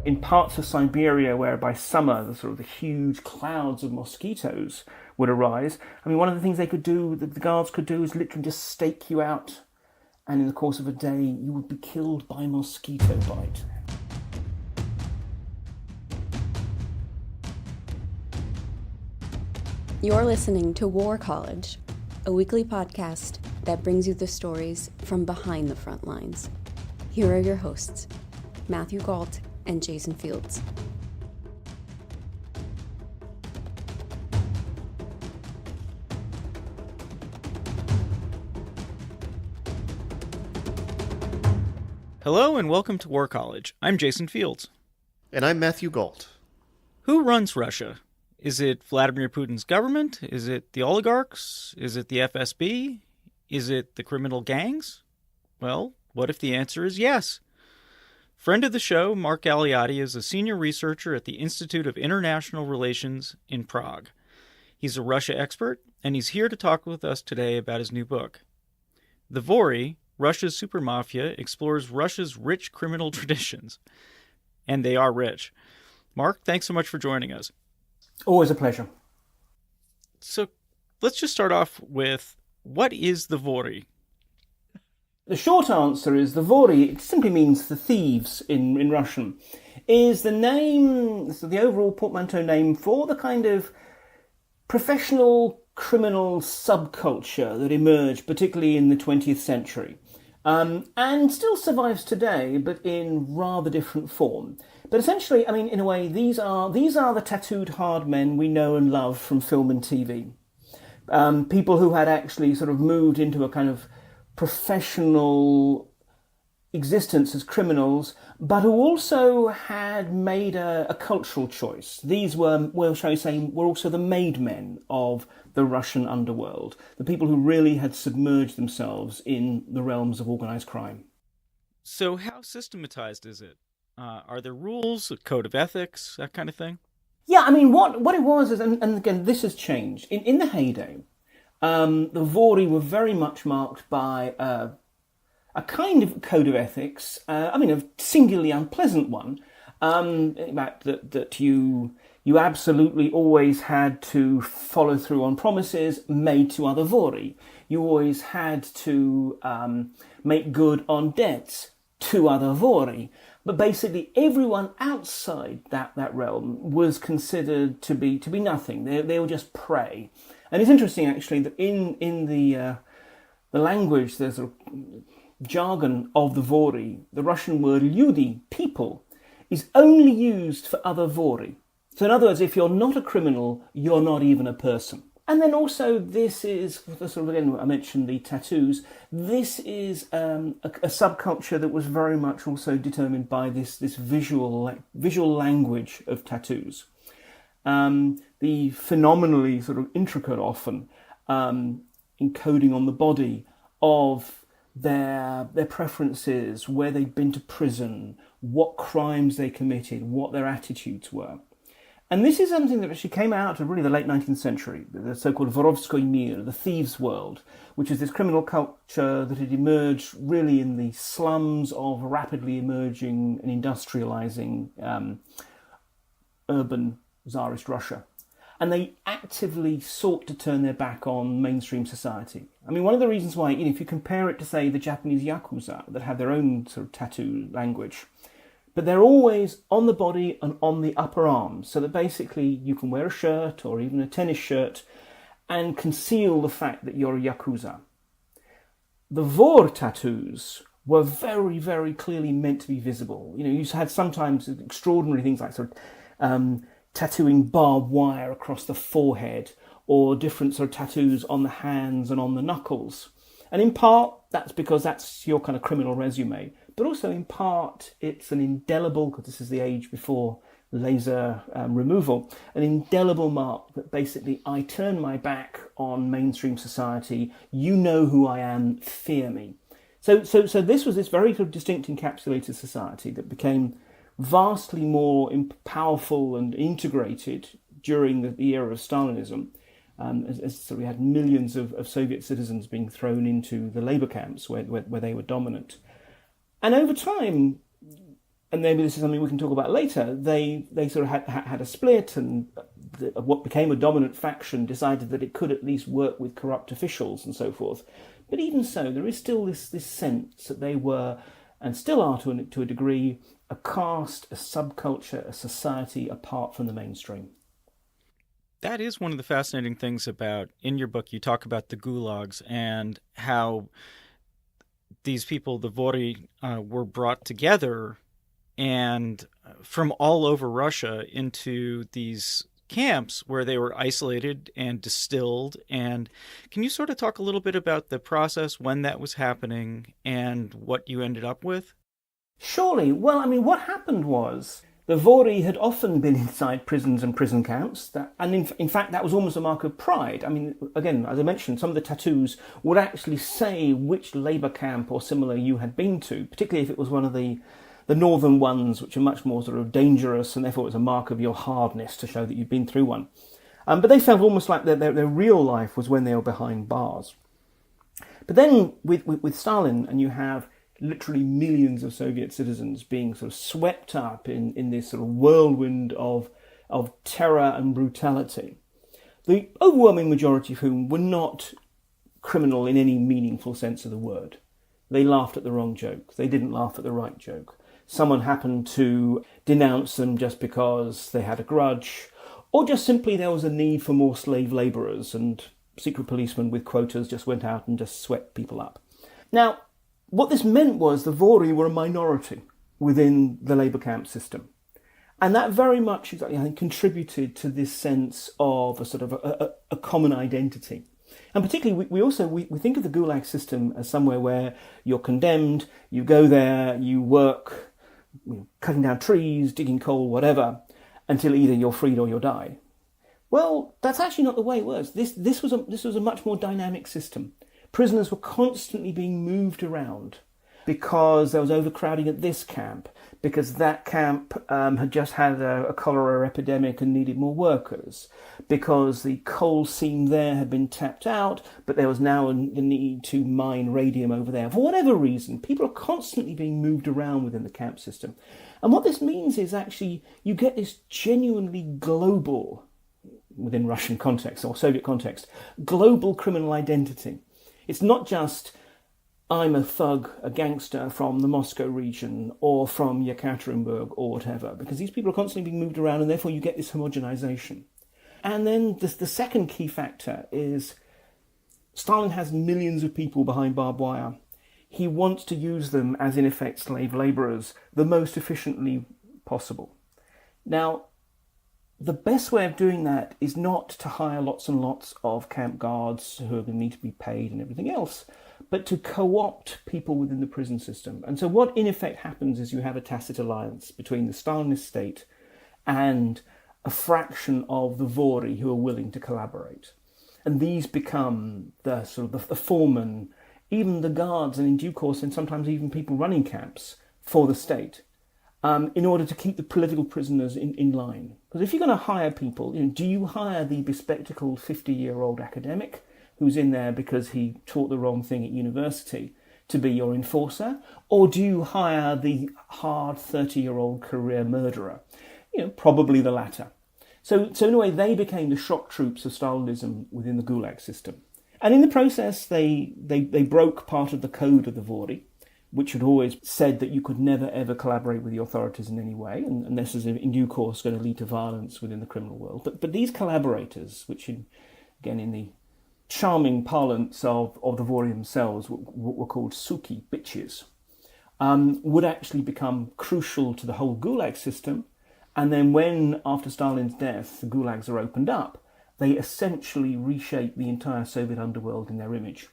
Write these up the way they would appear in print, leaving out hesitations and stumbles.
in parts of Siberia where by summer the sort of the huge clouds of mosquitoes would arise. I mean, one of the things they could do, that the guards could do, is literally just stake you out, and in the course of a day you would be killed by mosquito bite. You're listening to War College, a weekly podcast that brings you the stories from behind the front lines. Here are your hosts, Matthew Galt and Jason Fields. Hello and welcome to War College. I'm Jason Fields. And I'm Matthew Galt. Who runs Russia? Is it Vladimir Putin's government? Is it the oligarchs? Is it the FSB? Is it the criminal gangs? Well, what if the answer is yes? Friend of the show, Mark Galeotti, is a senior researcher at the Institute of International Relations in Prague. He's a Russia expert, and he's here to talk with us today about his new book. The Vory, Russia's Super Mafia, explores Russia's rich criminal traditions. And they are rich. Mark, thanks so much for joining us. Always a pleasure. So let's just start off with, what is the Vory? The short answer is the Vory, it simply means the thieves in Russian, is the name, so the overall portmanteau name for the kind of professional criminal subculture that emerged, particularly in the 20th century, and still survives today, but in rather different form. But essentially, I mean, in a way, these are the tattooed hard men we know and love from film and TV. People who had actually sort of moved into a kind of professional existence as criminals, but who also had made a cultural choice. These were, well, shall we say, were also the made men of the Russian underworld, the people who really had submerged themselves in the realms of organised crime. So how systematized is it? Are there rules, a code of ethics, that kind of thing? Yeah, I mean, what it was is, and again, this has changed. In the heyday, the Vory were very much marked by a kind of code of ethics, I mean, a singularly unpleasant one, in fact, that you absolutely always had to follow through on promises made to other Vory. You always had to make good on debts to other Vory. But basically, everyone outside that realm was considered to be nothing. They were just prey. And it's interesting, actually, that in the language, there's a jargon of the Vory, the Russian word "люди," people, is only used for other Vory. So in other words, if you're not a criminal, you're not even a person. And then also, this is, sort of again, I mentioned the tattoos, this is a subculture that was very much also determined by this visual language of tattoos. The phenomenally sort of intricate, often, encoding on the body of their preferences, where they'd been to prison, what crimes they committed, what their attitudes were. And this is something that actually came out of really the late 19th century, the so-called Vorovskoy mir, the thieves' world, which is this criminal culture that had emerged really in the slums of rapidly emerging and industrializing urban Tsarist Russia. And they actively sought to turn their back on mainstream society. I mean, one of the reasons why, if you compare it to, say, the Japanese Yakuza, that have their own sort of tattoo language, but they're always on the body and on the upper arms, so that basically you can wear a shirt or even a tennis shirt and conceal the fact that you're a Yakuza. The Vor tattoos were very, very clearly meant to be visible. You had sometimes extraordinary things like sort of tattooing barbed wire across the forehead, or different sort of tattoos on the hands and on the knuckles. And in part, that's because that's your kind of criminal resume. But also in part, it's an indelible, because this is the age before laser removal, an indelible mark that basically, I turn my back on mainstream society, you know who I am, fear me. So this was this very sort of distinct encapsulated society that became vastly more powerful and integrated during the era of Stalinism, so we had millions of Soviet citizens being thrown into the labour camps where they were dominant. And over time, and maybe this is something we can talk about later, they sort of had a split, and what became a dominant faction decided that it could at least work with corrupt officials and so forth. But even so, there is still this sense that they were, and still are to a degree, a caste, a subculture, a society apart from the mainstream. That is one of the fascinating things about, in your book, you talk about the gulags and how these people, the Vory, were brought together and from all over Russia into these camps where they were isolated and distilled. And can you sort of talk a little bit about the process, when that was happening, and what you ended up with? Surely. Well, I mean, what happened was the Vory had often been inside prisons and prison camps, and in fact that was almost a mark of pride. I mean, again, as I mentioned, some of the tattoos would actually say which labour camp or similar you had been to, particularly if it was one of the northern ones, which are much more sort of dangerous, and therefore it was a mark of your hardness to show that you'd been through one. But they felt almost like their real life was when they were behind bars. But then with Stalin, and you have literally millions of Soviet citizens being sort of swept up in this sort of whirlwind of terror and brutality, the overwhelming majority of whom were not criminal in any meaningful sense of the word. They laughed at the wrong joke. They didn't laugh at the right joke. Someone happened to denounce them just because they had a grudge, or just simply there was a need for more slave labourers, and secret policemen with quotas just went out and just swept people up. Now, what this meant was the Vory were a minority within the labour camp system. And that very much, I think, contributed to this sense of a sort of a common identity. And particularly, we think of the Gulag system as somewhere where you're condemned, you go there, you work, cutting down trees, digging coal, whatever, until either you're freed or you'll die. Well, that's actually not the way it was. This was a much more dynamic system. Prisoners were constantly being moved around because there was overcrowding at this camp, because that camp had just had a cholera epidemic and needed more workers, because the coal seam there had been tapped out, but there was now the need to mine radium over there. For whatever reason, people are constantly being moved around within the camp system. And what this means is actually you get this genuinely global, within Russian context or Soviet context, global criminal identity. It's not just, I'm a thug, a gangster from the Moscow region or from Yekaterinburg or whatever, because these people are constantly being moved around, and therefore you get this homogenization. And then the second key factor is Stalin has millions of people behind barbed wire. He wants to use them as, in effect, slave labourers the most efficiently possible. Now, the best way of doing that is not to hire lots and lots of camp guards who are going to need to be paid and everything else, but to co-opt people within the prison system. And so what in effect happens is you have a tacit alliance between the Stalinist state and a fraction of the Vory who are willing to collaborate. And these become the sort of the foremen, even the guards, and in due course, and sometimes even people running camps for the state, in order to keep the political prisoners in line. Because if you're going to hire people, do you hire the bespectacled 50-year-old academic who's in there because he taught the wrong thing at university to be your enforcer? Or do you hire the hard 30-year-old career murderer? Probably the latter. So in a way, they became the shock troops of Stalinism within the Gulag system. And in the process, they broke part of the code of the Vory, which had always said that you could never, ever collaborate with the authorities in any way, and this is in due course going to lead to violence within the criminal world. But these collaborators, which in the charming parlance of the Vory themselves were called suki, bitches, would actually become crucial to the whole Gulag system. And then when, after Stalin's death, the Gulags are opened up, they essentially reshape the entire Soviet underworld in their image.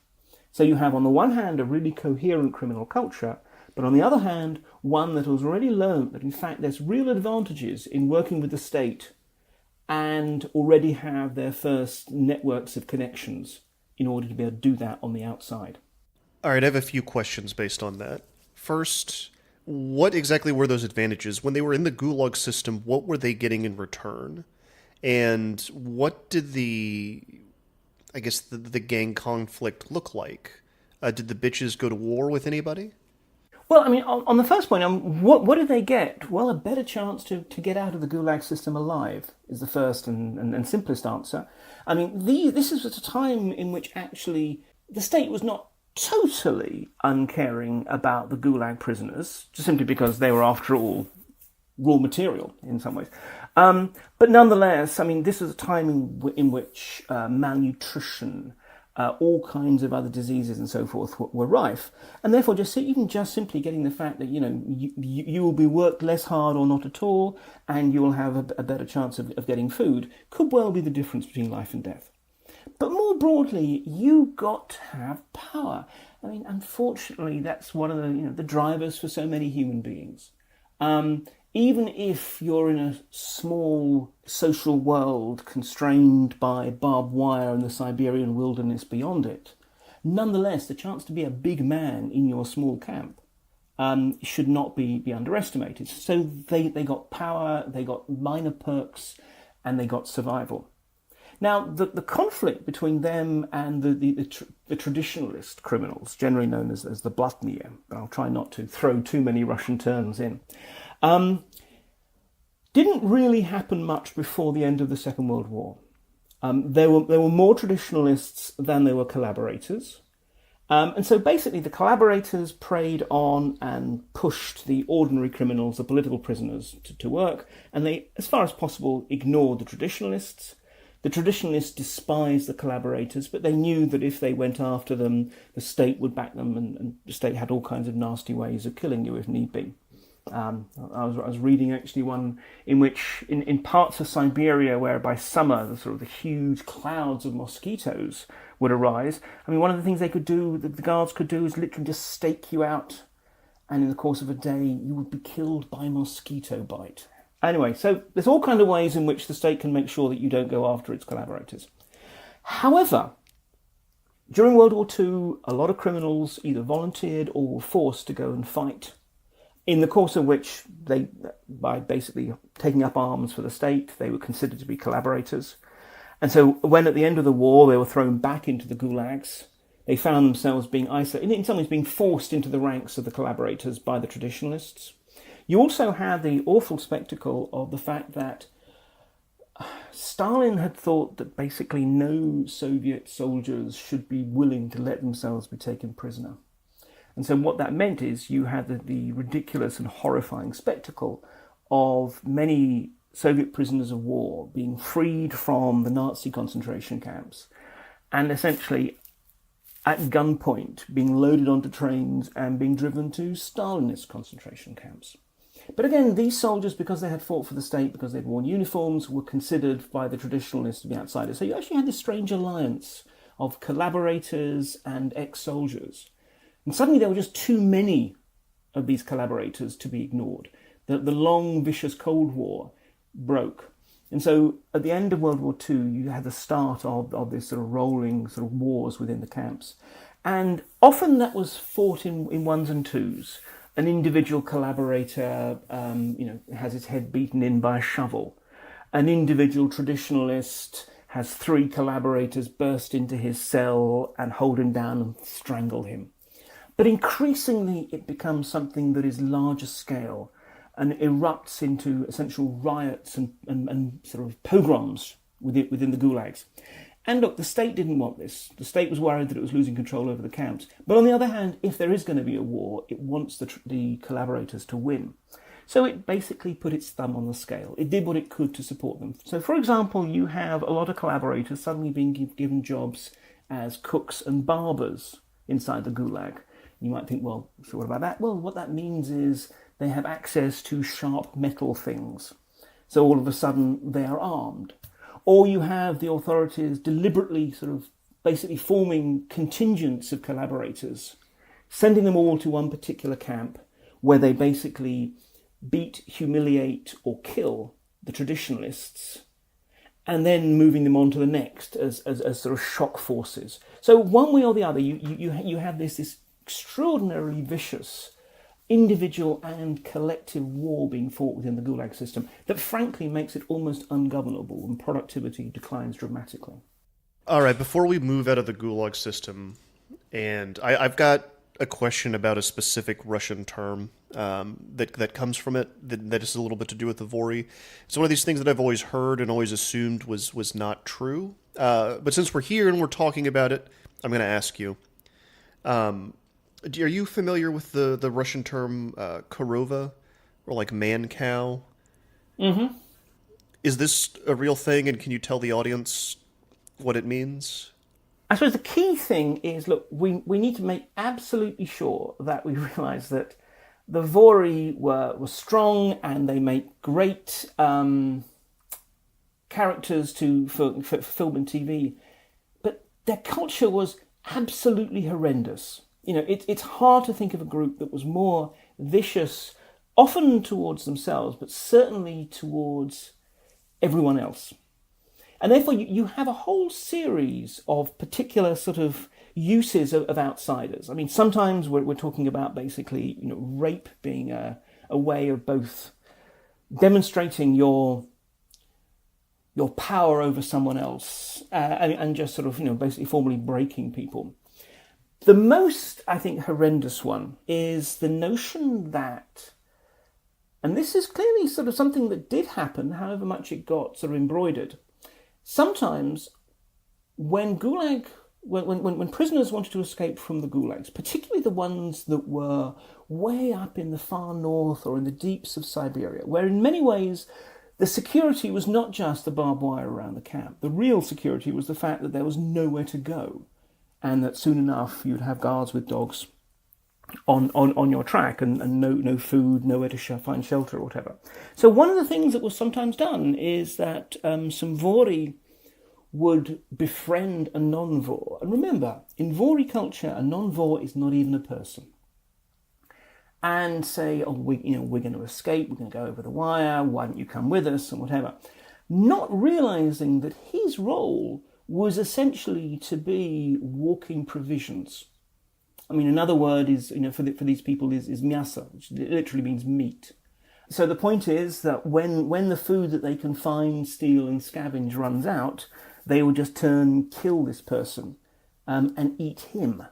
So you have, on the one hand, a really coherent criminal culture, but on the other hand, one that has already learned that, in fact, there's real advantages in working with the state and already have their first networks of connections in order to be able to do that on the outside. All right, I have a few questions based on that. First, what exactly were those advantages? When they were in the Gulag system, what were they getting in return? And what did the gang conflict look like? Did the bitches go to war with anybody? Well, I mean, on the first point, what did they get? Well, a better chance to get out of the Gulag system alive is the first and simplest answer. I mean, this is at a time in which actually the state was not totally uncaring about the Gulag prisoners, just simply because they were, after all, raw material in some ways. But nonetheless, I mean, this was a time in which malnutrition, all kinds of other diseases and so forth were rife. And therefore, even simply getting the fact that, you will be worked less hard or not at all, and you will have a better chance of getting food, could well be the difference between life and death. But more broadly, you got to have power. I mean, unfortunately, that's one of the drivers for so many human beings. Even if you're in a small social world constrained by barbed wire and the Siberian wilderness beyond it, nonetheless, the chance to be a big man in your small camp should not be underestimated. So they got power, they got minor perks, and they got survival. Now, the conflict between them and the traditionalist criminals, generally known as the Vladimir, but I'll try not to throw too many Russian terms in, didn't really happen much before the end of the Second World War. There were more traditionalists than there were collaborators. And so basically the collaborators preyed on and pushed the ordinary criminals, the political prisoners, to work, and they, as far as possible, ignored the traditionalists. The traditionalists despised the collaborators, but they knew that if they went after them, the state would back them, and the state had all kinds of nasty ways of killing you if need be. I was reading actually one in which, in parts of Siberia, where by summer the huge clouds of mosquitoes would arise. I mean, one of the things they could do, the guards could do, is literally just stake you out, and in the course of a day, you would be killed by mosquito bite. Anyway, so there's all kinds of ways in which the state can make sure that you don't go after its collaborators. However, during World War II, a lot of criminals either volunteered or were forced to go and fight, in the course of which they, by basically taking up arms for the state, they were considered to be collaborators. And so when at the end of the war they were thrown back into the gulags, they found themselves being isolated, in some ways being forced into the ranks of the collaborators by the traditionalists. You also had the awful spectacle of the fact that Stalin had thought that basically no Soviet soldiers should be willing to let themselves be taken prisoner. And so what that meant is you had the ridiculous and horrifying spectacle of many Soviet prisoners of war being freed from the Nazi concentration camps and essentially at gunpoint being loaded onto trains and being driven to Stalinist concentration camps. But again, these soldiers, because they had fought for the state, because they'd worn uniforms, were considered by the traditionalists to be outsiders. So you actually had this strange alliance of collaborators and ex-soldiers. And suddenly there were just too many of these collaborators to be ignored. The long, vicious Cold War broke. And so at the end of World War II, you had the start of this rolling wars within the camps. And often that was fought in ones and twos. An individual collaborator, has his head beaten in by a shovel. An individual traditionalist has 3 collaborators burst into his cell and hold him down and strangle him. But increasingly it becomes something that is larger scale and erupts into essential riots and pogroms within the gulags. And look, the state didn't want this. The state was worried that it was losing control over the camps. But on the other hand, if there is going to be a war, it wants the collaborators to win. So it basically put its thumb on the scale. It did what it could to support them. So, for example, you have a lot of collaborators suddenly being given jobs as cooks and barbers inside the gulag. You might think, well, so what about that? Well, what that means is they have access to sharp metal things. So all of a sudden they are armed. Or you have the authorities deliberately basically forming contingents of collaborators, sending them all to one particular camp where they basically beat, humiliate or kill the traditionalists and then moving them on to the next as shock forces. So one way or the other, you have this extraordinarily vicious individual and collective war being fought within the Gulag system that frankly makes it almost ungovernable and productivity declines dramatically. All right, before we move out of the Gulag system, and I've got a question about a specific Russian term that comes from it that is a little bit to do with the Vory. It's one of these things that I've always heard and always assumed was not true. But since we're here and we're talking about it, I'm going to ask you. Are you familiar with the Russian term korova, or like man cow? Mm-hmm. Is this a real thing, and can you tell the audience what it means? I suppose the key thing is, look, we need to make absolutely sure that we realise that the Vory were strong and they make great characters for film and TV, but their culture was absolutely horrendous. You know, it's hard to think of a group that was more vicious, often towards themselves, but certainly towards everyone else. And therefore, you have a whole series of particular sort of uses of outsiders. I mean, sometimes we're talking about basically, you know, rape being a way of both demonstrating your power over someone else and just sort of, you know, basically formally breaking people. The most, I think, horrendous one is the notion that, and this is clearly sort of something that did happen, however much it got sort of embroidered. Sometimes when prisoners wanted to escape from the gulags, particularly the ones that were way up in the far north or in the deeps of Siberia, where in many ways the security was not just the barbed wire around the camp. The real security was the fact that there was nowhere to go, and that soon enough you'd have guards with dogs on your track and no food, nowhere to find shelter or whatever. So one of the things that was sometimes done is that some Vory would befriend a non-Vor. And remember, in Vory culture, a non-Vor is not even a person. And say, oh, we're going to escape, we're going to go over the wire, why don't you come with us, and whatever. Not realising that his role was essentially to be walking provisions. I mean, another word is, you know, for these people is miasa, which literally means meat. So the point is that when the food that they can find, steal and scavenge runs out, they will just kill this person and eat him.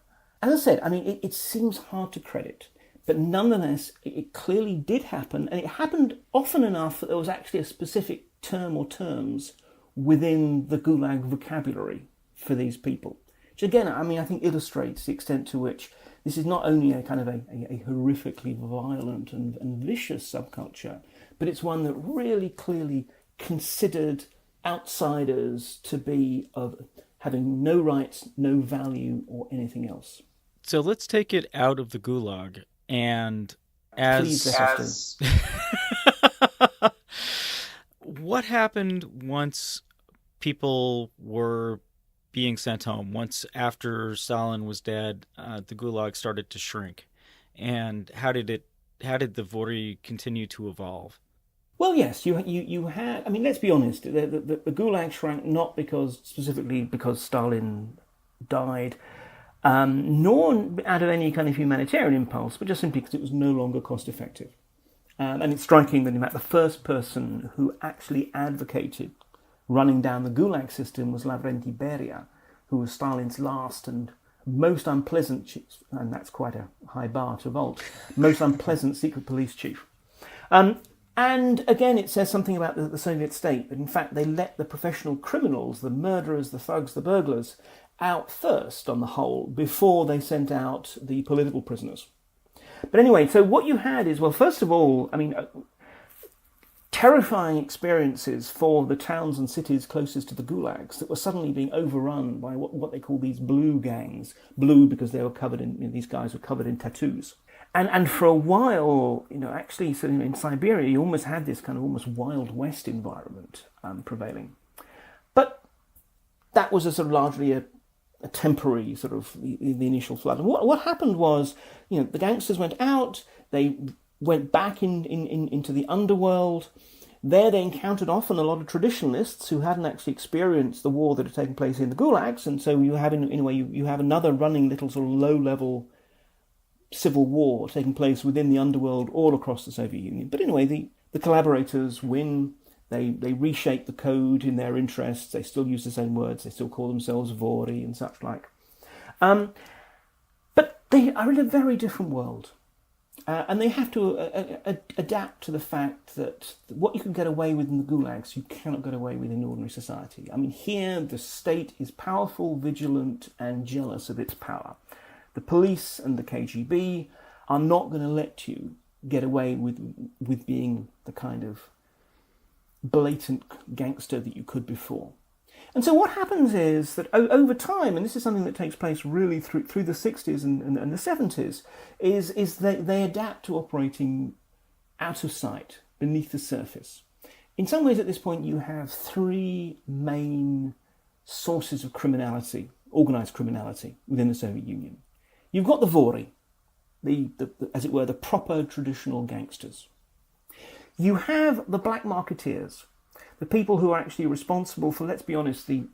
As I said, I mean, it seems hard to credit, but nonetheless, it clearly did happen, and it happened often enough that there was actually a specific term or terms within the Gulag vocabulary for these people. Which again, I mean, I think illustrates the extent to which this is not only a kind of a horrifically violent and vicious subculture, but it's one that really clearly considered outsiders to be of having no rights, no value, or anything else. So let's take it out of the Gulag, and what happened once people were being sent home? Once after Stalin was dead, the Gulag started to shrink, and how did the Vory continue to evolve? Well, yes, you had. I mean, let's be honest. The Gulag shrank not specifically because Stalin died, nor out of any kind of humanitarian impulse, but just simply because it was no longer cost effective. And it's striking that in fact the first person who actually advocated running down the Gulag system was Lavrentiy Beria, who was Stalin's last and most unpleasant chief, and that's quite a high bar to vault, most unpleasant secret police chief. And again, it says something about the Soviet state, that in fact they let the professional criminals, the murderers, the thugs, the burglars, out first on the whole, before they sent out the political prisoners. But anyway, so what you had is, well, first of all, I mean, terrifying experiences for the towns and cities closest to the gulags that were suddenly being overrun by what they call these blue gangs. Blue because they were covered in, these guys were covered in tattoos. And for a while, actually, so in Siberia, you almost had this kind of almost Wild West environment prevailing. But that was a sort of largely a temporary sort of the initial flood. And what happened was, the gangsters went out, they went back into the underworld. There they encountered often a lot of traditionalists who hadn't actually experienced the war that had taken place in the gulags, and so you have, in a way, you have another running little sort of low-level civil war taking place within the underworld all across the Soviet Union. But anyway, the collaborators win. They reshape the code in their interests. They still use the same words. They still call themselves Vory and such like. But But they are in a very different world. And they have to adapt to the fact that what you can get away with in the gulags, you cannot get away with in ordinary society. I mean, here the state is powerful, vigilant, and jealous of its power. The police and the KGB are not going to let you get away with being the kind of blatant gangster that you could before. And so what happens is that over time, and this is something that takes place really through the 60s and the 70s, is that they adapt to operating out of sight, beneath the surface. In some ways at this point you have three main sources of criminality, organised criminality, within the Soviet Union. You've got the Vory, the as it were, the proper traditional gangsters. You have the black marketeers, the people who are actually responsible for, let's be honest, an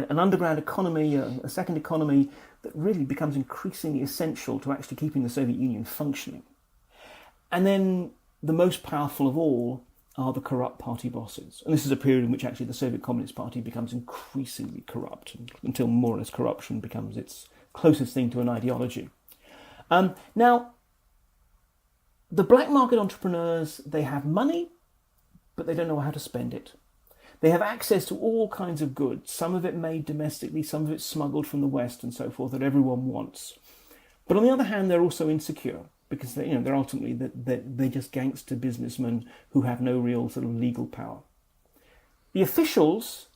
underground economy, a second economy that really becomes increasingly essential to actually keeping the Soviet Union functioning. And then the most powerful of all are the corrupt party bosses. And this is a period in which actually the Soviet Communist Party becomes increasingly corrupt, until more or less corruption becomes its closest thing to an ideology. Now, the black market entrepreneurs, they have money, but they don't know how to spend it. They have access to all kinds of goods, some of it made domestically, some of it smuggled from the West and so forth, that everyone wants. But on the other hand, they're also insecure, because they're ultimately they're just gangster businessmen who have no real sort of legal power. The officials,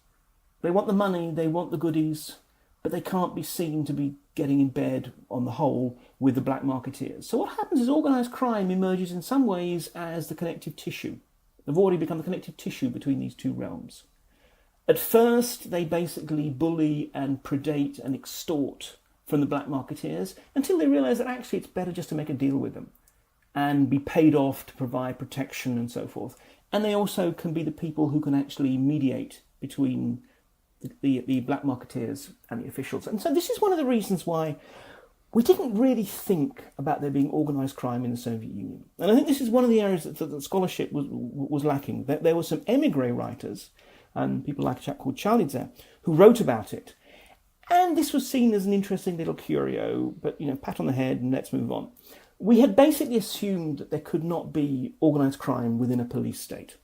they want the money, they want the goodies, but they can't be seen to be getting in bed on the whole with the black marketeers. So what happens is organised crime emerges in some ways as the connective tissue. They've already become the connective tissue between these two realms. At first, they basically bully and predate and extort from the black marketeers until they realise that actually it's better just to make a deal with them and be paid off to provide protection and so forth. And they also can be the people who can actually mediate between the black marketeers and the officials. And so this is one of the reasons why we didn't really think about there being organised crime in the Soviet Union. And I think this is one of the areas that the scholarship was lacking. There were some émigré writers, and people like a chap called Charlidze, who wrote about it. And this was seen as an interesting little curio, but, pat on the head and let's move on. We had basically assumed that there could not be organised crime within a police state.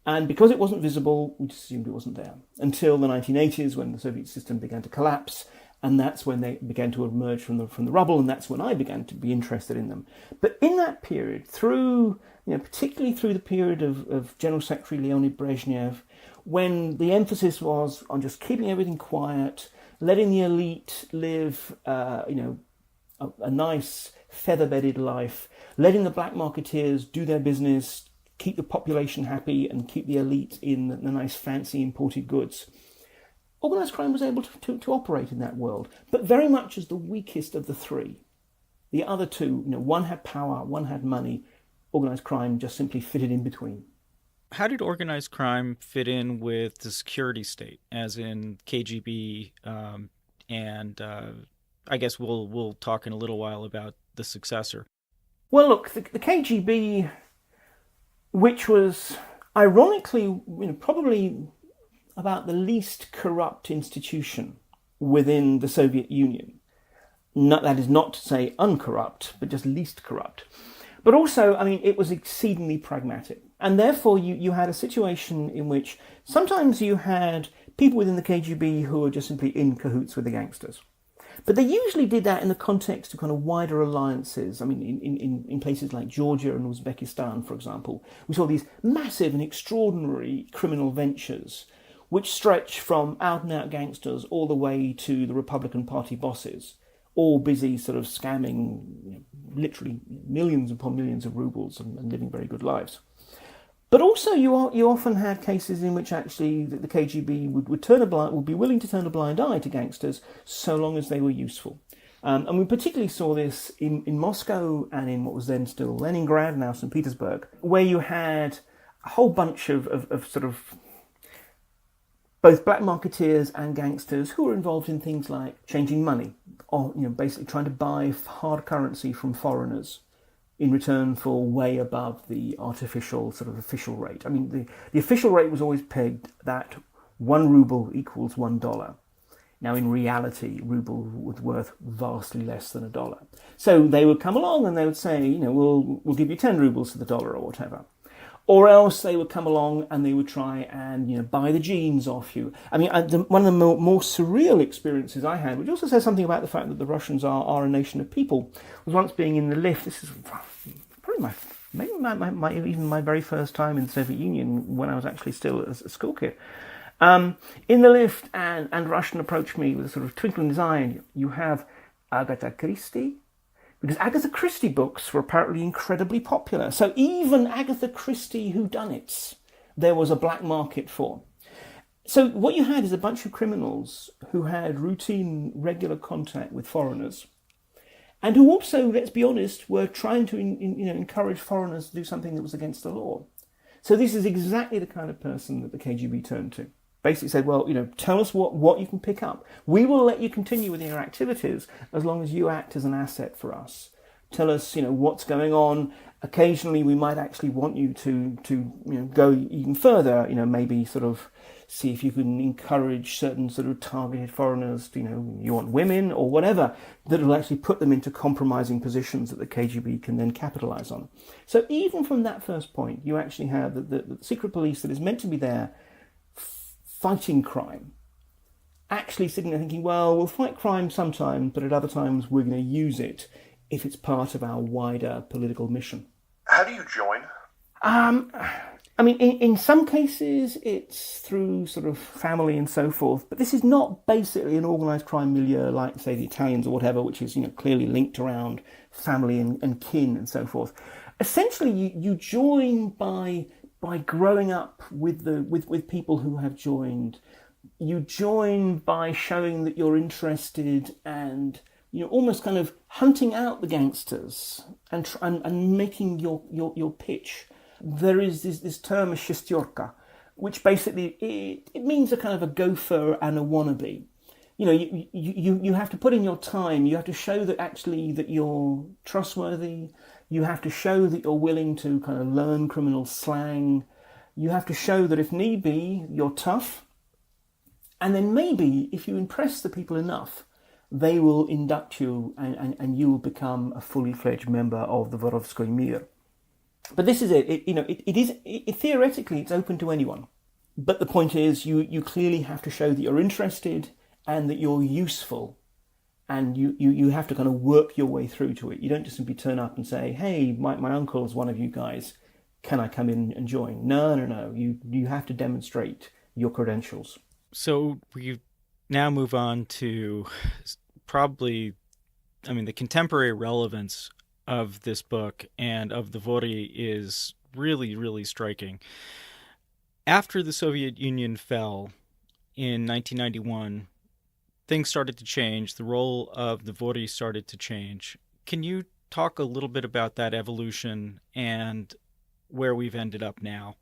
And because it wasn't visible, we just assumed it wasn't there. Until the 1980s, when the Soviet system began to collapse, and that's when they began to emerge from the rubble, and that's when I began to be interested in them. But in that period, particularly through the period of General Secretary Leonid Brezhnev, when the emphasis was on just keeping everything quiet, letting the elite live, a nice feather-bedded life, letting the black marketeers do their business, keep the population happy, and keep the elite in the nice fancy imported goods. Organised crime was able to operate in that world, but very much as the weakest of the three. The other two, one had power, one had money. Organised crime just simply fitted in between. How did organized crime fit in with the security state, as in KGB, and I guess we'll talk in a little while about the successor. Well, look, the KGB, which was ironically, probably about the least corrupt institution within the Soviet Union. That is not to say uncorrupt, but just least corrupt. But also, it was exceedingly pragmatic. And therefore, you had a situation in which sometimes you had people within the KGB who were just simply in cahoots with the gangsters. But they usually did that in the context of kind of wider alliances. In places like Georgia and Uzbekistan, for example, we saw these massive and extraordinary criminal ventures which stretch from out-and-out gangsters all the way to the Republican Party bosses, all busy sort of scamming literally millions upon millions of rubles and living very good lives. But also you often had cases in which actually the KGB would be willing to turn a blind eye to gangsters so long as they were useful. And we particularly saw this in Moscow and in what was then still Leningrad, now St. Petersburg, where you had a whole bunch of sort of both black marketeers and gangsters who were involved in things like changing money, or basically trying to buy hard currency from foreigners in return for way above the artificial sort of official rate. The official rate was always pegged that 1 ruble equals $1. Now, in reality, ruble was worth vastly less than a dollar. So they would come along and they would say, we'll give you 10 rubles to the dollar or whatever. Or else they would come along and they would try and, buy the jeans off you. I mean, one of the more surreal experiences I had, which also says something about the fact that the Russians are a nation of people, was once being in the lift. This is probably even my very first time in the Soviet Union when I was actually still a school kid. In the lift, and Russian approached me with a sort of twinkle in his eye, and you have Agatha Christie? Because Agatha Christie books were apparently incredibly popular. So even Agatha Christie whodunits, there was a black market for. So what you had is a bunch of criminals who had routine, regular contact with foreigners, and who also, let's be honest, were trying to encourage foreigners to do something that was against the law. So this is exactly the kind of person that the KGB turned to. Basically said, well, tell us what you can pick up. We will let you continue with your activities as long as you act as an asset for us. Tell us, what's going on. Occasionally, we might actually want you to go even further. Maybe sort of see if you can encourage certain sort of targeted foreigners. You want women or whatever that will actually put them into compromising positions that the KGB can then capitalize on. So even from that first point, you actually have the secret police that is meant to be there fighting crime, actually sitting there thinking, well, we'll fight crime sometimes, but at other times we're going to use it if it's part of our wider political mission. How do you join? I mean, in some cases it's through sort of family and so forth, but this is not basically an organised crime milieu like, say, the Italians or whatever, which is clearly linked around family and kin and so forth. Essentially, you join by growing up with people who have joined. You join by showing that you're interested and almost kind of hunting out the gangsters and making your pitch. There is this term, a shestyorka, which basically it means a kind of a gopher and a wannabe. You have to put in your time. You have to show that you're trustworthy. You have to show that you're willing to kind of learn criminal slang. You have to show that if need be, you're tough. And then maybe if you impress the people enough, they will induct you and you will become a fully fledged member of the Vorovskoy Mir. But this is it. Theoretically, it's open to anyone. But the point is, you clearly have to show that you're interested and that you're useful. And you have to kind of work your way through to it. You don't just simply turn up and say, hey, my uncle's one of you guys. Can I come in and join? No. You have to demonstrate your credentials. So we now move on to probably, the contemporary relevance of this book and of the Vory is really, really striking. After the Soviet Union fell in 1991, things started to change. The role of the Vory started to change. Can you talk a little bit about that evolution and where we've ended up now?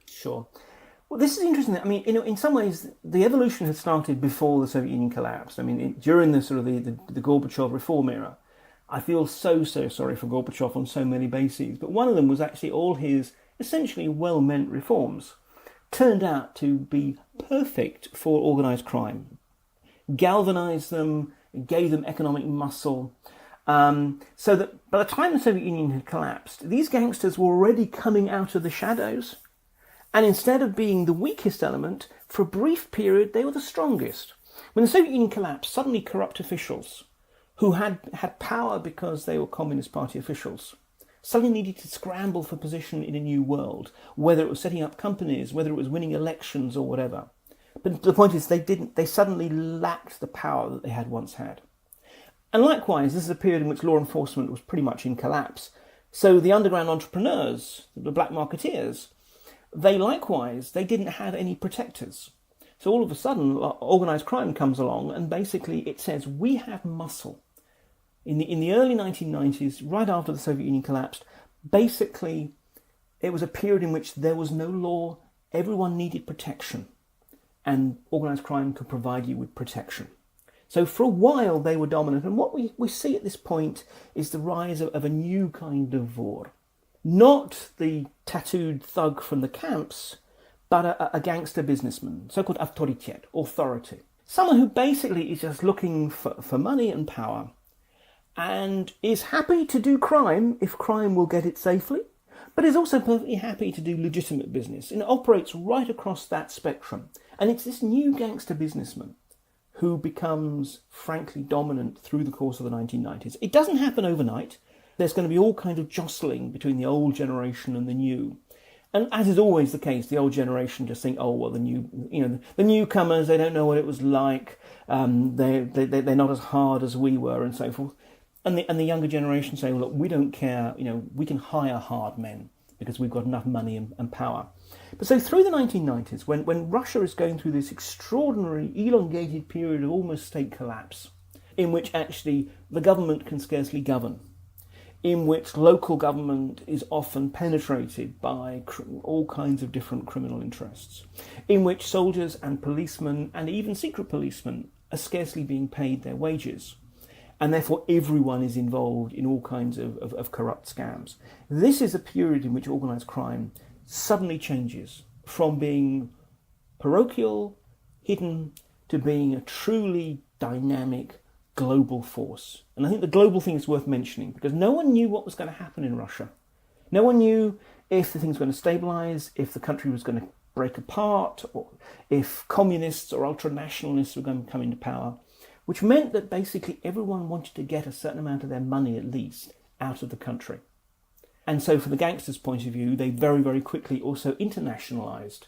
Sure. Well, this is interesting. I mean, in some ways, the evolution had started before the Soviet Union collapsed. I mean, during the sort of the Gorbachev reform era, I feel so sorry for Gorbachev on so many bases. But one of them was actually all his essentially well-meant reforms turned out to be perfect for organised crime. Galvanised them, gave them economic muscle, so that by the time the Soviet Union had collapsed, these gangsters were already coming out of the shadows, and instead of being the weakest element, for a brief period they were the strongest. When the Soviet Union collapsed, suddenly corrupt officials, who had power because they were Communist Party officials, suddenly needed to scramble for position in a new world, whether it was setting up companies, whether it was winning elections or whatever. But the point is, they suddenly lacked the power that they had once had. And likewise, this is a period in which law enforcement was pretty much in collapse. So the underground entrepreneurs, the black marketeers, they didn't have any protectors. So all of a sudden, organised crime comes along and basically it says, we have muscle. In the early 1990s, right after the Soviet Union collapsed, basically it was a period in which there was no law, everyone needed protection. And organised crime could provide you with protection. So for a while they were dominant, and what we see at this point is the rise of a new kind of vor. Not the tattooed thug from the camps, but a gangster businessman, so-called authoritet, authority. Someone who basically is just looking for money and power, and is happy to do crime if crime will get it safely, but is also perfectly happy to do legitimate business, and it operates right across that spectrum. And it's this new gangster businessman who becomes frankly dominant through the course of the 1990s. It doesn't happen overnight. There's going to be all kind of jostling between the old generation and the new. And as is always the case, the old generation just think, oh, well, the newcomers, they don't know what it was like. They're not as hard as we were, and so forth. And the younger generation say, well, look, we don't care. We can hire hard men because we've got enough money and power. But so through the 1990s, when Russia is going through this extraordinary, elongated period of almost state collapse, in which actually the government can scarcely govern, in which local government is often penetrated by all kinds of different criminal interests, in which soldiers and policemen and even secret policemen are scarcely being paid their wages, and therefore everyone is involved in all kinds of corrupt scams. This is a period in which organised crime suddenly changes from being parochial, hidden, to being a truly dynamic global force. And I think the global thing is worth mentioning because no one knew what was going to happen in Russia. No one knew if the thing was going to stabilise, if the country was going to break apart, or if communists or ultranationalists were going to come into power, which meant that basically everyone wanted to get a certain amount of their money at least out of the country. And so from the gangsters' point of view, they very, very quickly also internationalised,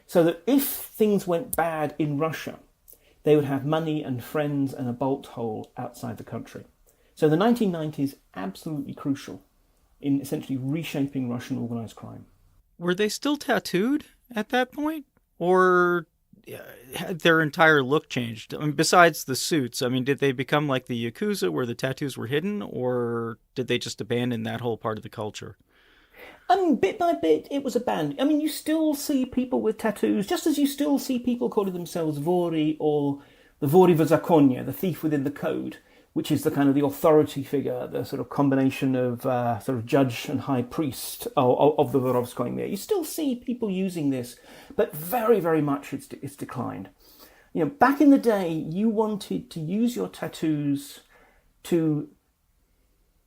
so that if things went bad in Russia, they would have money and friends and a bolt hole outside the country. So the 1990s, absolutely crucial in essentially reshaping Russian organised crime. Were they still tattooed at that point? Or had their entire look changed? I mean, besides the suits, I mean, did they become like the Yakuza where the tattoos were hidden? Or did they just abandon that whole part of the culture? Bit by bit, it was abandoned. I mean, you still see people with tattoos, just as you still see people calling themselves Vory or the Vory v Zakonie, the thief within the code, which is the kind of the authority figure, the sort of combination of sort of judge and high priest of the Vorovskoye. You still see people using this, but very, very much it's declined. Back in the day, you wanted to use your tattoos to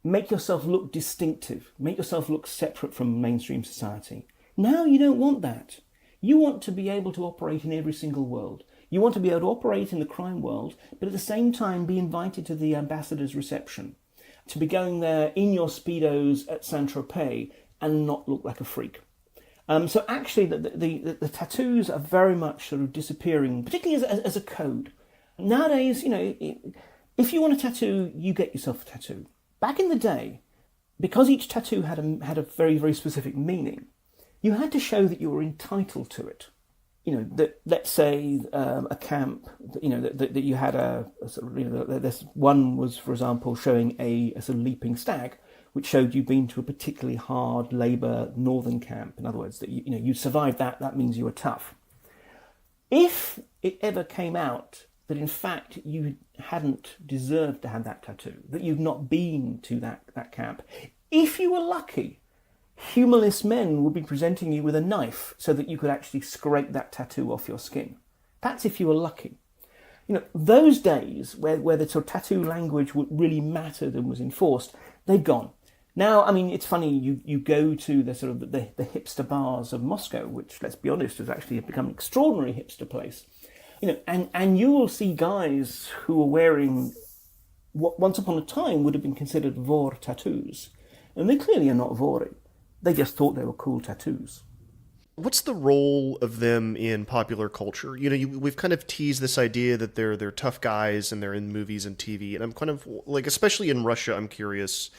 make yourself look distinctive, make yourself look separate from mainstream society. Now you don't want that. You want to be able to operate in every single world. You want to be able to operate in the crime world, but at the same time be invited to the ambassador's reception, to be going there in your Speedos at Saint-Tropez and not look like a freak. So actually the tattoos are very much sort of disappearing, particularly as a code. Nowadays, if you want a tattoo, you get yourself a tattoo. Back in the day, because each tattoo had a very, very specific meaning, you had to show that you were entitled to it. That let's say a camp, that you had a sort of, this one was, for example, showing a sort of leaping stag, which showed you'd been to a particularly hard labour northern camp. In other words, that you survived that means you were tough. If it ever came out that in fact you hadn't deserved to have that tattoo, that you'd not been to that camp, if you were lucky, humorless men would be presenting you with a knife so that you could actually scrape that tattoo off your skin. That's if you were lucky. Those days where the sort of tattoo language really mattered and was enforced, they've gone. Now, I mean, it's funny, you go to the sort of the hipster bars of Moscow, which, let's be honest, has actually become an extraordinary hipster place. And you will see guys who are wearing what once upon a time would have been considered vor tattoos. And they clearly are not Vory. They just thought they were cool tattoos. What's the role of them in popular culture? We've kind of teased this idea that they're tough guys and they're in movies and TV. And I'm kind of like, especially in Russia, I'm curious,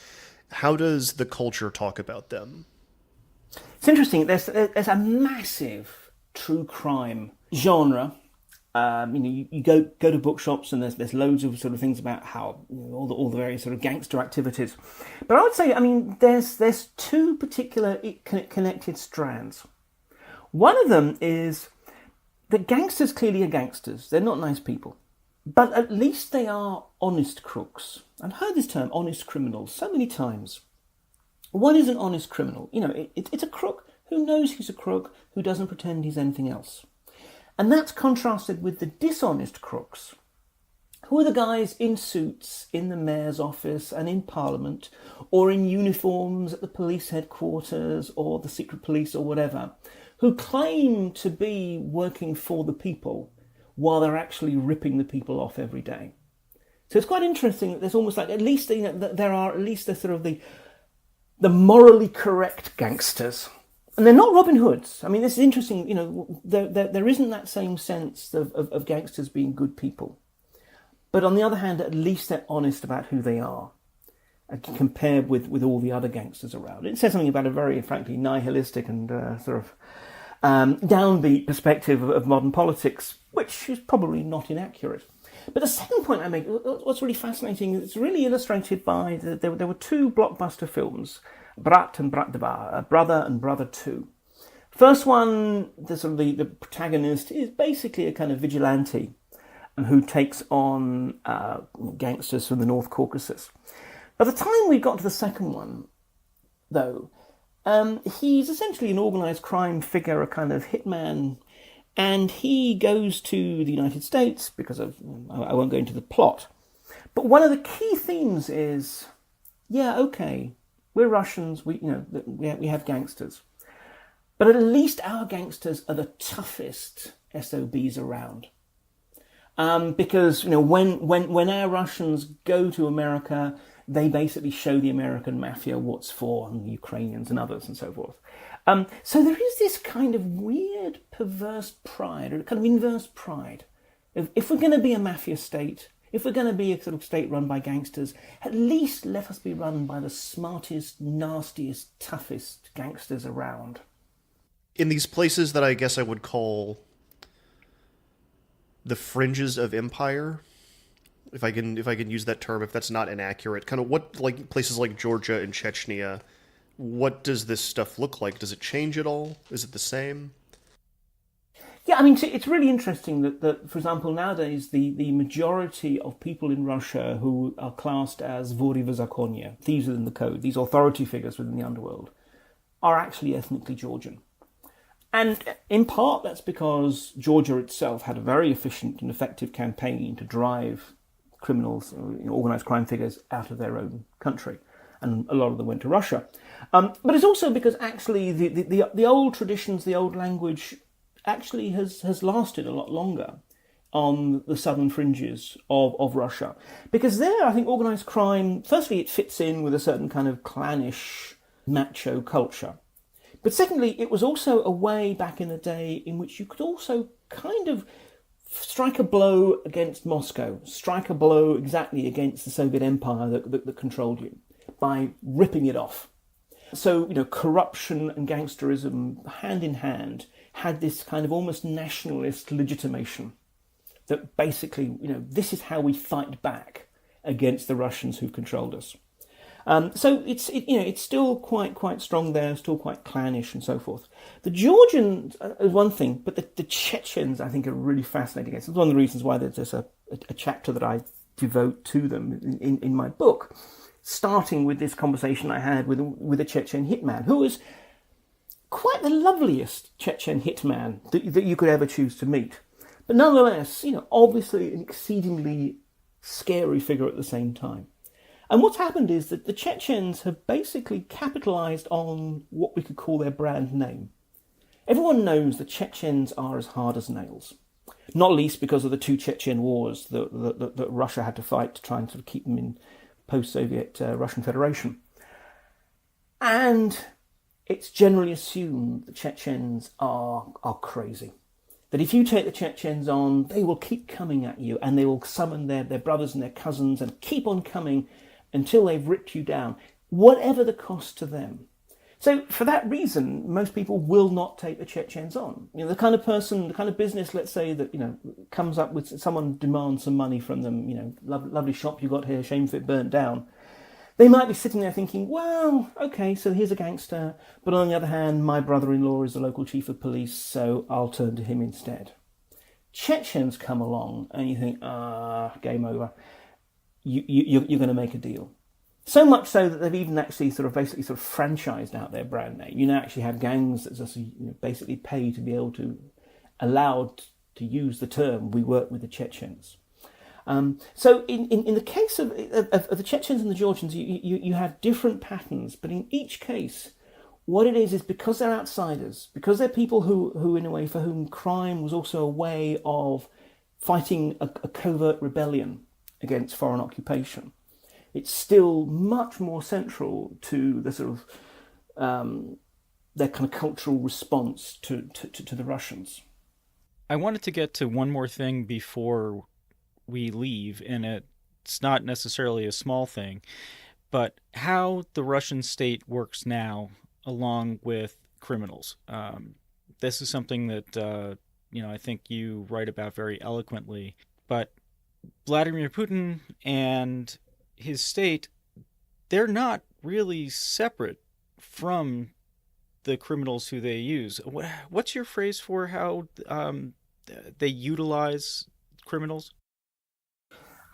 how does the culture talk about them? It's interesting. There's a massive true crime genre. You go to bookshops and there's loads of sort of things about how all the various sort of gangster activities. But I would say, there's two particular connected strands. One of them is that gangsters clearly are gangsters. They're not nice people, but at least they are honest crooks. I've heard this term, honest criminals, so many times. What is an honest criminal? It's a crook who knows he's a crook, who doesn't pretend he's anything else. And that's contrasted with the dishonest crooks, who are the guys in suits in the mayor's office and in Parliament, or in uniforms at the police headquarters or the secret police or whatever, who claim to be working for the people while they're actually ripping the people off every day. So it's quite interesting that there's almost like, at least, you know, there are at least the sort of the morally correct gangsters. And they're not Robin Hoods. I mean, this is interesting, you know, there isn't that same sense of gangsters being good people. But on the other hand, at least they're honest about who they are, compared with all the other gangsters around. It says something about a very, frankly, nihilistic and sort of downbeat perspective of modern politics, which is probably not inaccurate. But the second point I make, what's really fascinating, it's really illustrated by, there were two blockbuster films, Brat and Brat 2, Brother and Brother 2. First one, the protagonist is basically a kind of vigilante who takes on gangsters from the North Caucasus. By the time we got to the second one, though, he's essentially an organised crime figure, a kind of hitman, and he goes to the United States because of, I won't go into the plot, but one of the key themes is, yeah, okay, we're Russians, we have gangsters, but at least our gangsters are the toughest SOBs around. Because, you know, when our Russians go to America, they basically show the American mafia what's for, and the Ukrainians and others and so forth. So there is this kind of weird, perverse pride, or kind of inverse pride. If we're going to be a mafia state, if we're going to be a sort of state run by gangsters, at least let us be run by the smartest, nastiest, toughest gangsters around. In these places that I guess I would call the fringes of empire, if I can use that term, if that's not inaccurate, kind of what, like places like Georgia and Chechnya, what does this stuff look like? Does it change at all? Is it the same? Yeah, I mean, it's really interesting that for example, nowadays, the majority of people in Russia who are classed as vory v zakonie, thieves within the code, these authority figures within the underworld, are actually ethnically Georgian. And in part, that's because Georgia itself had a very efficient and effective campaign to drive criminals, organised crime figures, out of their own country. And a lot of them went to Russia. But it's also because actually the old traditions, the old language actually has lasted a lot longer on the southern fringes of Russia. Because there, I think, organised crime, firstly, it fits in with a certain kind of clannish, macho culture. But secondly, it was also a way back in the day in which you could also kind of strike a blow against Moscow, strike a blow exactly against the Soviet Empire that controlled you, by ripping it off. So, you know, corruption and gangsterism, hand in hand, had this kind of almost nationalist legitimation that basically, you know, this is how we fight back against the Russians who've controlled us. So it's still quite strong there, still quite clannish and so forth. The Georgians is one thing, but the Chechens I think are really fascinating. It's one of the reasons why there's a chapter that I devote to them in my book, starting with this conversation I had with a Chechen hitman, who was quite the loveliest Chechen hitman that you could ever choose to meet. But nonetheless, you know, obviously an exceedingly scary figure at the same time. And what's happened is that the Chechens have basically capitalised on what we could call their brand name. Everyone knows that Chechens are as hard as nails, not least because of the two Chechen wars that Russia had to fight to try and sort of keep them in post-Soviet Russian Federation. And it's generally assumed that Chechens are crazy. That if you take the Chechens on, they will keep coming at you and they will summon their brothers and their cousins and keep on coming until they've ripped you down, whatever the cost to them. So for that reason, most people will not take the Chechens on. You know, the kind of person, the kind of business, let's say, that, you know, comes up with someone demands some money from them, you know, lovely shop you got here, shame if it burnt down. They might be sitting there thinking, well, okay, so here's a gangster, but on the other hand, my brother-in-law is the local chief of police, so I'll turn to him instead. Chechens come along and you think, game over. You're going to make a deal. So much so that they've even actually basically franchised out their brand name. You now actually have gangs that just basically pay to be able to allowed to use the term, we work with the Chechens. So in the case of the Chechens and the Georgians, you have different patterns, but in each case, what it is because they're outsiders, because they're people who in a way for whom crime was also a way of fighting a covert rebellion against foreign occupation. It's still much more central to the sort of their kind of cultural response to the Russians. I wanted to get to one more thing before we leave, and it's not necessarily a small thing, but how the Russian state works now along with criminals. This is something that I think you write about very eloquently. But Vladimir Putin and his state, they're not really separate from the criminals who they use. What's your phrase for how they utilize criminals?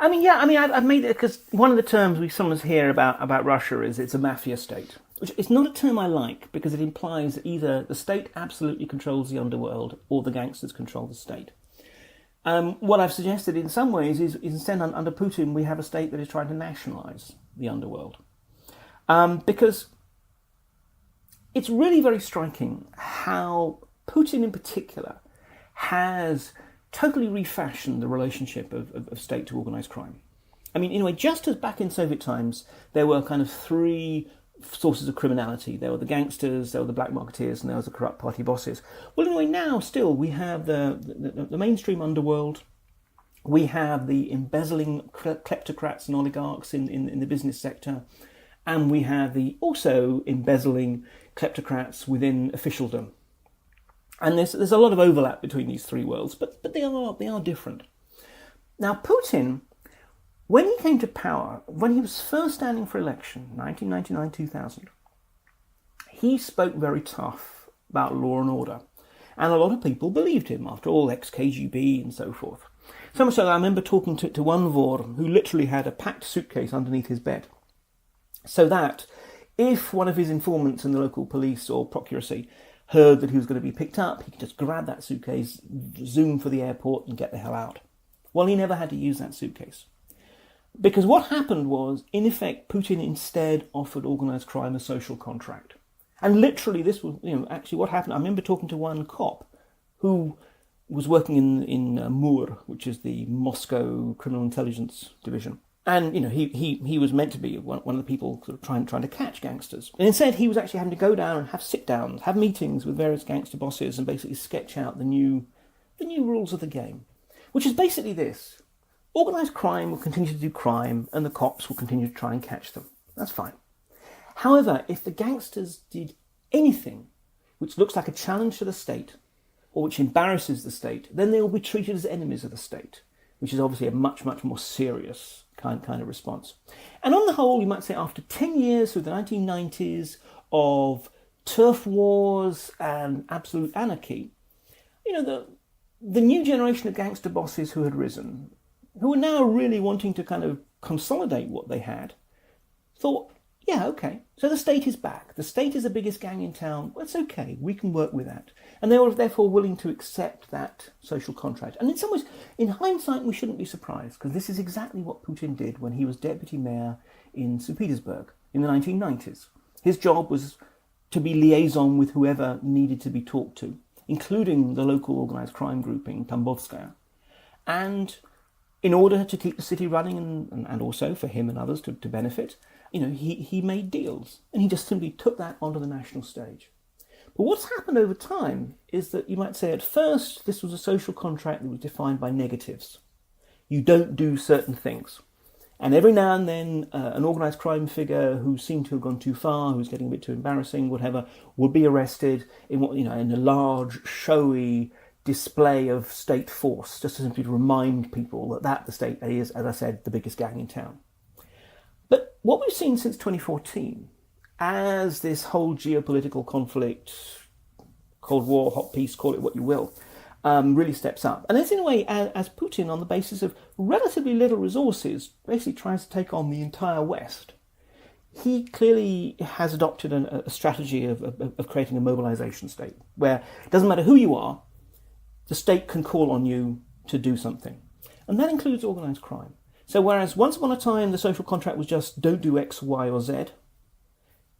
I've made it because one of the terms we sometimes hear about Russia is it's a mafia state, which is not a term I like because it implies that either the state absolutely controls the underworld or the gangsters control the state. What I've suggested in some ways is instead under Putin we have a state that is trying to nationalise the underworld. Because it's really very striking how Putin in particular has totally refashioned the relationship of state to organised crime. I mean, in a way, just as back in Soviet times, there were kind of three sources of criminality. There were the gangsters, there were the black marketeers, and there was the corrupt party bosses. Well, in a way, now still we have the mainstream underworld. We have the embezzling kleptocrats and oligarchs in the business sector. And we have the also embezzling kleptocrats within officialdom. And there's a lot of overlap between these three worlds, but they are different. Now, Putin, when he came to power, when he was first standing for election, 1999-2000, he spoke very tough about law and order. And a lot of people believed him, after all, ex-KGB and so forth. So much so I remember talking to one Vor who literally had a packed suitcase underneath his bed, so that if one of his informants in the local police or procuracy heard that he was going to be picked up, he could just grab that suitcase, zoom for the airport and get the hell out. Well, he never had to use that suitcase. Because what happened was, in effect, Putin instead offered organised crime a social contract. And literally this was, actually what happened. I remember talking to one cop who was working in MUR, which is the Moscow Criminal Intelligence Division. And, he was meant to be one of the people sort of trying to catch gangsters. And instead, he was actually having to go down and have sit-downs, have meetings with various gangster bosses and basically sketch out the new rules of the game. Which is basically this. Organised crime will continue to do crime and the cops will continue to try and catch them. That's fine. However, if the gangsters did anything which looks like a challenge to the state or which embarrasses the state, then they will be treated as enemies of the state, which is obviously a much, much more serious kind of response. And on the whole, you might say after 10 years through the 1990s of turf wars and absolute anarchy, the new generation of gangster bosses who had risen, who were now really wanting to kind of consolidate what they had, thought, yeah, okay, so the state is back. The state is the biggest gang in town. Well, it's okay, we can work with that. And they were therefore willing to accept that social contract. And in some ways, in hindsight, we shouldn't be surprised, because this is exactly what Putin did when he was deputy mayor in St. Petersburg in the 1990s. His job was to be liaison with whoever needed to be talked to, including the local organised crime grouping, Tambovskaya. And in order to keep the city running and also for him and others to benefit, he made deals, and he just simply took that onto the national stage. But what's happened over time is that you might say at first this was a social contract that was defined by negatives. You don't do certain things. And every now and then an organised crime figure who seemed to have gone too far, who's getting a bit too embarrassing, whatever, would be arrested in a large, showy display of state force, just to simply remind people that the state is, as I said, the biggest gang in town. But what we've seen since 2014, as this whole geopolitical conflict, Cold War, hot peace, call it what you will, really steps up. And it's in a way as Putin, on the basis of relatively little resources, basically tries to take on the entire West. He clearly has adopted a strategy of creating a mobilization state, where it doesn't matter who you are, the state can call on you to do something. And that includes organised crime. So whereas once upon a time the social contract was just don't do X, Y, or Z,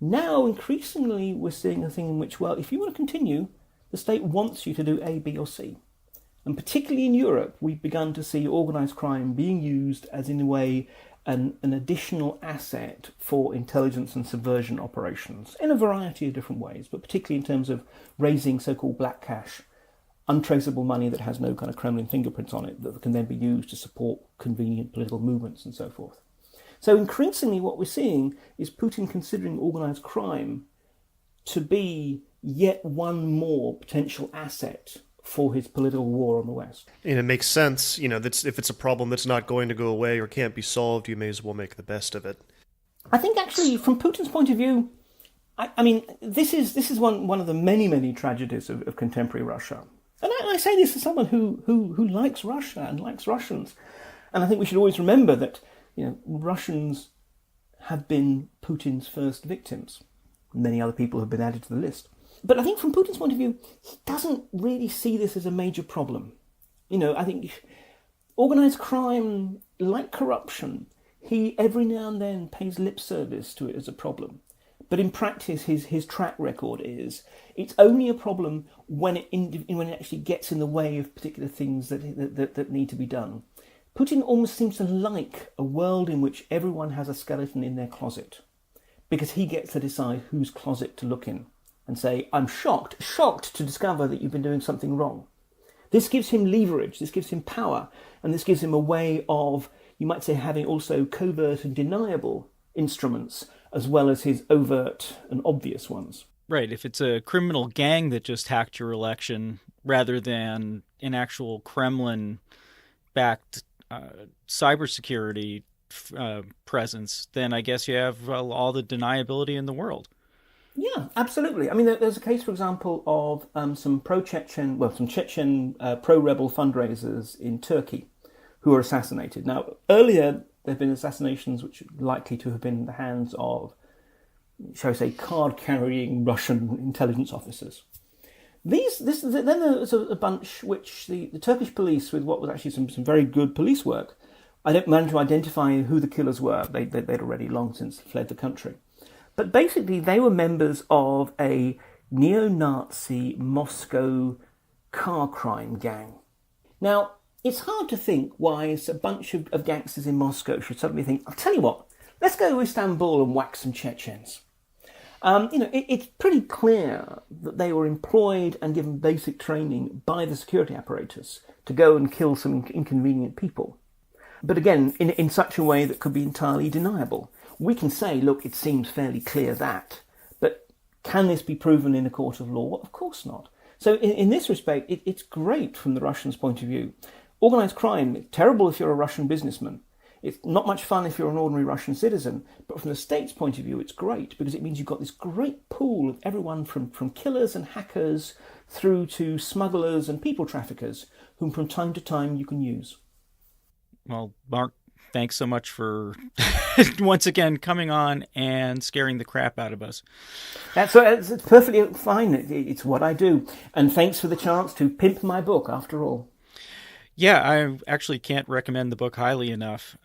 now increasingly we're seeing a thing in which, well, if you want to continue, the state wants you to do A, B, or C. And particularly in Europe, we've begun to see organised crime being used as, in a way, an additional asset for intelligence and subversion operations in a variety of different ways, but particularly in terms of raising so-called black cash, untraceable money that has no kind of Kremlin fingerprints on it that can then be used to support convenient political movements and so forth. So increasingly what we're seeing is Putin considering organised crime to be yet one more potential asset for his political war on the West. And it makes sense, that's, if it's a problem that's not going to go away or can't be solved, you may as well make the best of it. I think actually, from Putin's point of view, I mean, this is one of the many, many tragedies of contemporary Russia. And I say this as someone who likes Russia and likes Russians. And I think we should always remember that, Russians have been Putin's first victims. Many other people have been added to the list. But I think from Putin's point of view, he doesn't really see this as a major problem. I think organised crime, like corruption, he every now and then pays lip service to it as a problem. But in practice, his track record is it's only a problem when it actually gets in the way of particular things that need to be done. Putin almost seems to like a world in which everyone has a skeleton in their closet, because he gets to decide whose closet to look in and say, I'm shocked to discover that you've been doing something wrong. This gives him leverage, this gives him power, and this gives him a way of, you might say, having also covert and deniable instruments, as well as his overt and obvious ones. Right, if it's a criminal gang that just hacked your election, rather than an actual Kremlin-backed cybersecurity presence, then I guess you have all the deniability in the world. Yeah, absolutely. I mean, there's a case, for example, of some Chechen pro-rebel fundraisers in Turkey who were assassinated. Now, earlier there have been assassinations which are likely to have been in the hands of, shall we say, card-carrying Russian intelligence officers. Then there was a bunch which the Turkish police, with what was actually some very good police work, I don't manage to identify who the killers were. They'd already long since fled the country. But basically, they were members of a neo-Nazi Moscow car crime gang. Now, it's hard to think why a bunch of gangsters in Moscow should suddenly think, I'll tell you what, let's go to Istanbul and whack some Chechens. It's pretty clear that they were employed and given basic training by the security apparatus to go and kill some inconvenient people. But again, in such a way that could be entirely deniable. We can say, look, it seems fairly clear that, but can this be proven in a court of law? Of course not. So in this respect, it's great from the Russians' point of view. Organised crime, terrible if you're a Russian businessman. It's not much fun if you're an ordinary Russian citizen, but from the state's point of view, it's great because it means you've got this great pool of everyone from killers and hackers through to smugglers and people traffickers, whom from time to time you can use. Well, Mark, thanks so much for once again coming on and scaring the crap out of us. It's perfectly fine. It's what I do. And thanks for the chance to pimp my book, after all. Yeah, I actually can't recommend the book highly enough.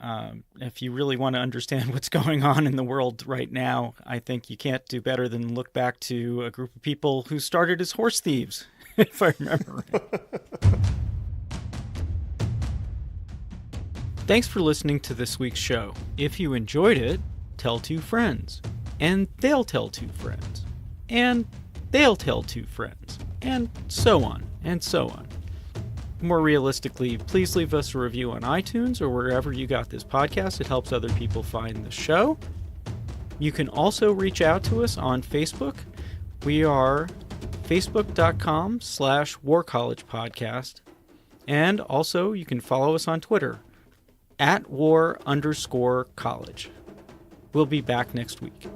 If you really want to understand what's going on in the world right now, I think you can't do better than look back to a group of people who started as horse thieves, if I remember right. Thanks for listening to this week's show. If you enjoyed it, tell 2 friends. And they'll tell 2 friends. And they'll tell 2 friends. And so on, and so on. More realistically, please leave us a review on iTunes or wherever you got this podcast. It helps other people find the show. You can also reach out to us on Facebook. We are facebook.com/warcollegepodcast. And also you can follow us on Twitter @war_college. We'll be back next week.